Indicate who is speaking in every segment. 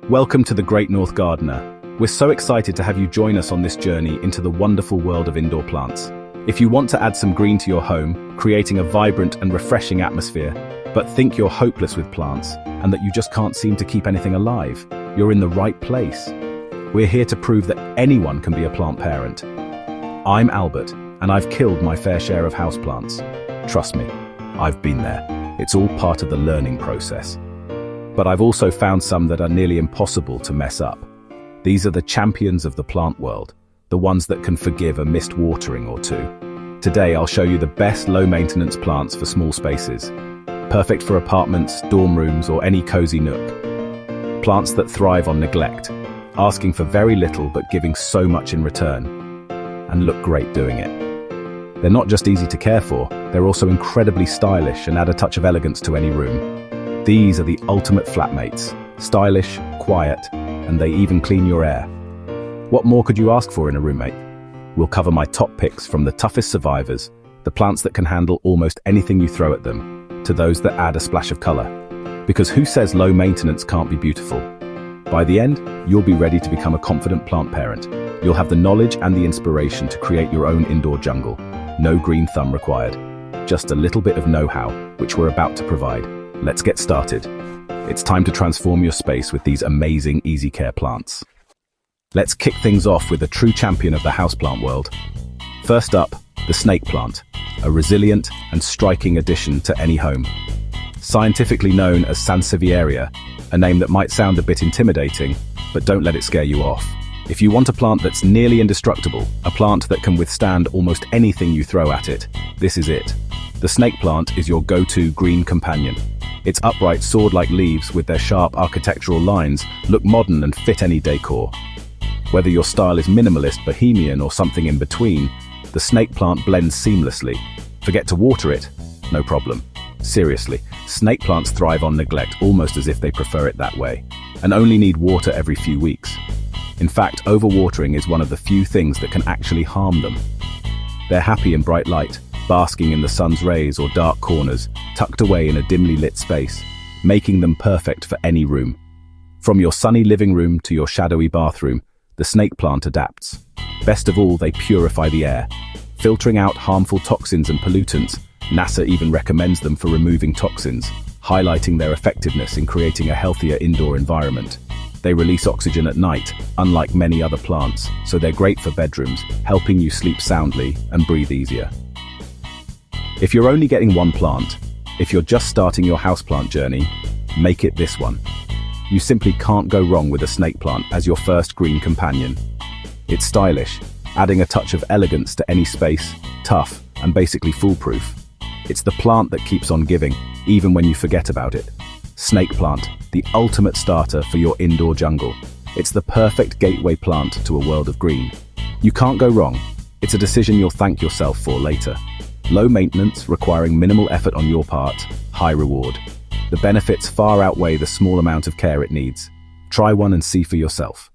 Speaker 1: Welcome to the Great North Gardener. We're so excited to have you join us on this journey into the wonderful world of indoor plants. If you want to add some green to your home, creating a vibrant and refreshing atmosphere, but think you're hopeless with plants and that you just can't seem to keep anything alive, you're in the right place. We're here to prove that anyone can be a plant parent. I'm Albert, and I've killed my fair share of houseplants. Trust me, I've been there. It's all part of the learning process. But I've also found some that are nearly impossible to mess up. These are the champions of the plant world, the ones that can forgive a missed watering or two. Today I'll show you the best low-maintenance plants for small spaces. Perfect for apartments, dorm rooms, or any cozy nook. Plants that thrive on neglect, asking for very little but giving so much in return. And look great doing it. They're not just easy to care for, they're also incredibly stylish and add a touch of elegance to any room. These are the ultimate flatmates, stylish, quiet, and they even clean your air. What more could you ask for in a roommate? We'll cover my top picks from the toughest survivors, the plants that can handle almost anything you throw at them, to those that add a splash of color. Because who says low maintenance can't be beautiful? By the end, you'll be ready to become a confident plant parent. You'll have the knowledge and the inspiration to create your own indoor jungle. No green thumb required. Just a little bit of know-how, which we're about to provide. Let's get started. It's time to transform your space with these amazing easy care plants. Let's kick things off with a true champion of the houseplant world. First up, the snake plant, a resilient and striking addition to any home. Scientifically known as Sansevieria, a name that might sound a bit intimidating, but don't let it scare you off. If you want a plant that's nearly indestructible, a plant that can withstand almost anything you throw at it, this is it. The snake plant is your go-to green companion. Its upright sword-like leaves with their sharp architectural lines look modern and fit any decor. Whether your style is minimalist, bohemian, or something in between, the snake plant blends seamlessly. Forget to water it? No problem. Seriously, snake plants thrive on neglect almost as if they prefer it that way, and only need water every few weeks. In fact, overwatering is one of the few things that can actually harm them. They're happy in bright light, basking in the sun's rays or dark corners, tucked away in a dimly lit space, making them perfect for any room. From your sunny living room to your shadowy bathroom, the snake plant adapts. Best of all, they purify the air, filtering out harmful toxins and pollutants. NASA even recommends them for removing toxins, highlighting their effectiveness in creating a healthier indoor environment. They release oxygen at night, unlike many other plants, so they're great for bedrooms, helping you sleep soundly and breathe easier. If you're only getting one plant, if you're just starting your houseplant journey, make it this one. You simply can't go wrong with a snake plant as your first green companion. It's stylish, adding a touch of elegance to any space, tough, and basically foolproof. It's the plant that keeps on giving, even when you forget about it. Snake plant, the ultimate starter for your indoor jungle. It's the perfect gateway plant to a world of green. You can't go wrong. It's a decision you'll thank yourself for later. Low maintenance, requiring minimal effort on your part, high reward. The benefits far outweigh the small amount of care it needs. Try one and see for yourself.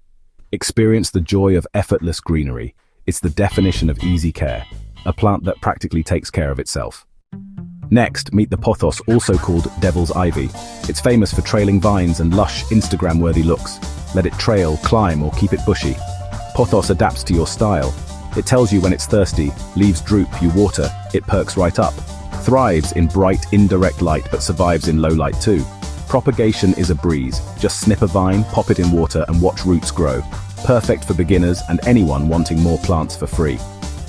Speaker 1: Experience the joy of effortless greenery. It's the definition of easy care, a plant that practically takes care of itself. Next, meet the Pothos, also called Devil's Ivy. It's famous for trailing vines and lush, Instagram-worthy looks. Let it trail, climb, or keep it bushy. Pothos adapts to your style. It tells you when it's thirsty, leaves droop, you water, it perks right up. Thrives in bright, indirect light but survives in low light too. Propagation is a breeze. Just snip a vine, pop it in water and watch roots grow. Perfect for beginners and anyone wanting more plants for free.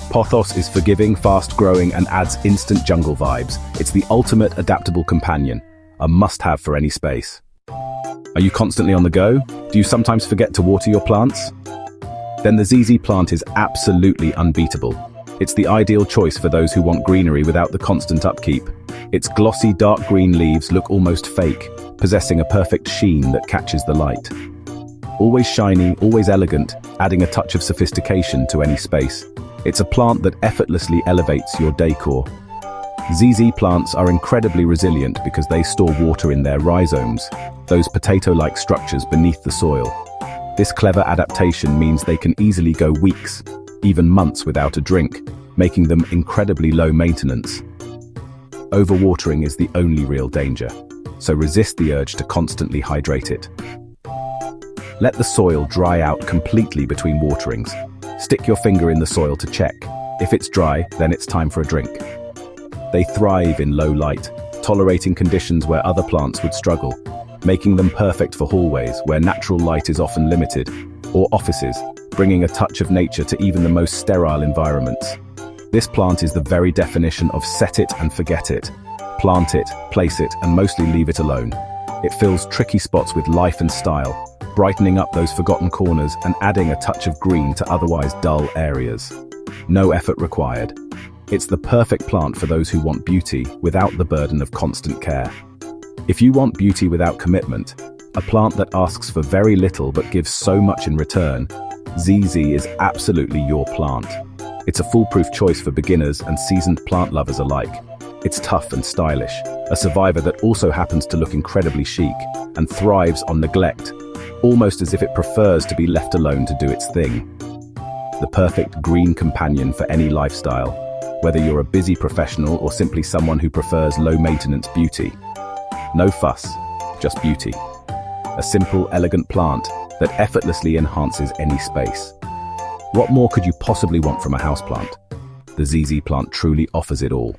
Speaker 1: Pothos is forgiving, fast-growing and adds instant jungle vibes. It's the ultimate adaptable companion, a must-have for any space. Are you constantly on the go? Do you sometimes forget to water your plants? Then the ZZ plant is absolutely unbeatable. It's the ideal choice for those who want greenery without the constant upkeep. Its glossy dark green leaves look almost fake, possessing a perfect sheen that catches the light. Always shiny, always elegant, adding a touch of sophistication to any space. It's a plant that effortlessly elevates your decor. ZZ plants are incredibly resilient because they store water in their rhizomes, those potato-like structures beneath the soil. This clever adaptation means they can easily go weeks, even months without a drink, making them incredibly low maintenance. Overwatering is the only real danger, so resist the urge to constantly hydrate it. Let the soil dry out completely between waterings. Stick your finger in the soil to check. If it's dry, then it's time for a drink. They thrive in low light, tolerating conditions where other plants would struggle, making them perfect for hallways where natural light is often limited, or offices, bringing a touch of nature to even the most sterile environments. This plant is the very definition of set it and forget it. Plant it, place it, and mostly leave it alone. It fills tricky spots with life and style, brightening up those forgotten corners and adding a touch of green to otherwise dull areas. No effort required. It's the perfect plant for those who want beauty without the burden of constant care. If you want beauty without commitment, a plant that asks for very little but gives so much in return, ZZ is absolutely your plant. It's a foolproof choice for beginners and seasoned plant lovers alike. It's tough and stylish, a survivor that also happens to look incredibly chic and thrives on neglect, almost as if it prefers to be left alone to do its thing. The perfect green companion for any lifestyle, whether you're a busy professional or simply someone who prefers low-maintenance beauty. No fuss, just beauty. A simple, elegant plant that effortlessly enhances any space. What more could you possibly want from a houseplant? The ZZ plant truly offers it all.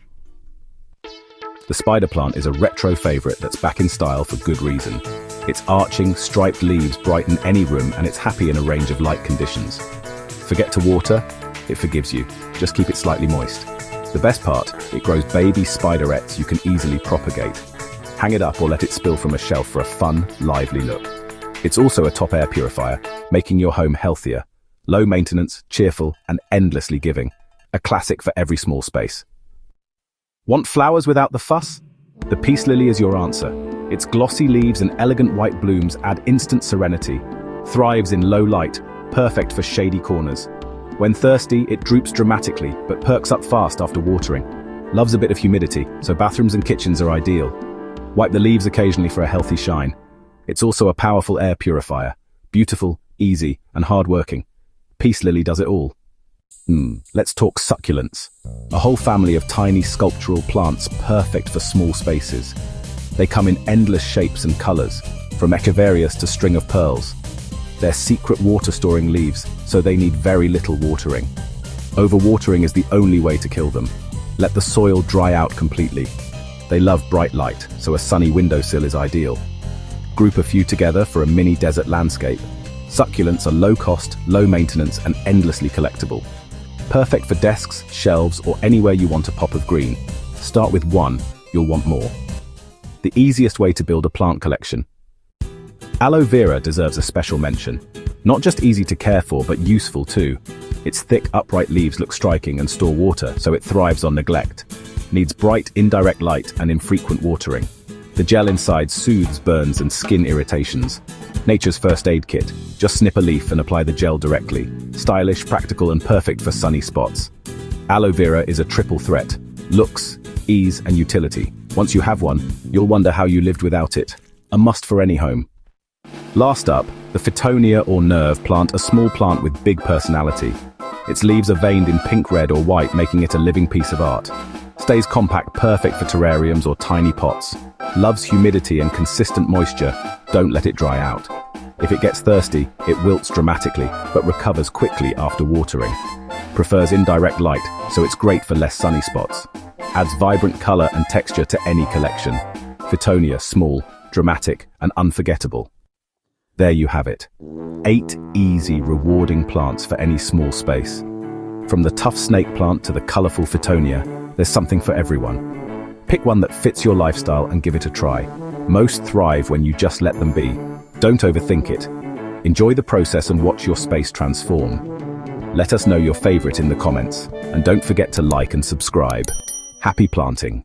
Speaker 1: The spider plant is a retro favorite that's back in style for good reason. Its arching, striped leaves brighten any room and it's happy in a range of light conditions. Forget to water? It forgives you. Just keep it slightly moist. The best part, it grows baby spiderettes you can easily propagate. Hang it up or let it spill from a shelf for a fun, lively look. It's also a top air purifier, making your home healthier. Low maintenance, cheerful, and endlessly giving. A classic for every small space. Want flowers without the fuss? The peace lily is your answer. Its glossy leaves and elegant white blooms add instant serenity. Thrives in low light, perfect for shady corners. When thirsty, it droops dramatically, but perks up fast after watering. Loves a bit of humidity, so bathrooms and kitchens are ideal. Wipe the leaves occasionally for a healthy shine. It's also a powerful air purifier. Beautiful, easy, and hard-working. Peace lily does it all. Let's talk succulents. A whole family of tiny sculptural plants perfect for small spaces. They come in endless shapes and colors, from echeverias to string of pearls. They're secret water-storing leaves, so they need very little watering. Overwatering is the only way to kill them. Let the soil dry out completely. They love bright light, so a sunny windowsill is ideal. Group a few together for a mini desert landscape. Succulents are low-cost, low-maintenance, and endlessly collectible. Perfect for desks, shelves, or anywhere you want a pop of green. Start with one, you'll want more. The easiest way to build a plant collection. Aloe Vera deserves a special mention. Not just easy to care for, but useful too. Its thick, upright leaves look striking and store water, so it thrives on neglect. Needs bright, indirect light and infrequent watering. The gel inside soothes burns and skin irritations. Nature's first aid kit. Just snip a leaf and apply the gel directly. Stylish, practical, and perfect for sunny spots. Aloe Vera is a triple threat. Looks, ease, and utility. Once you have one, you'll wonder how you lived without it. A must for any home. Last up, the Fittonia or nerve plant, a small plant with big personality. Its leaves are veined in pink, red, or white, making it a living piece of art. Stays compact, perfect for terrariums or tiny pots. Loves humidity and consistent moisture. Don't let it dry out. If it gets thirsty, it wilts dramatically, but recovers quickly after watering. Prefers indirect light, so it's great for less sunny spots. Adds vibrant color and texture to any collection. Fittonia, small, dramatic, and unforgettable. There you have it. 8 easy, rewarding plants for any small space. From the tough snake plant to the colorful Fittonia, there's something for everyone. Pick one that fits your lifestyle and give it a try. Most thrive when you just let them be. Don't overthink it. Enjoy the process and watch your space transform. Let us know your favorite in the comments, and don't forget to like and subscribe. Happy planting!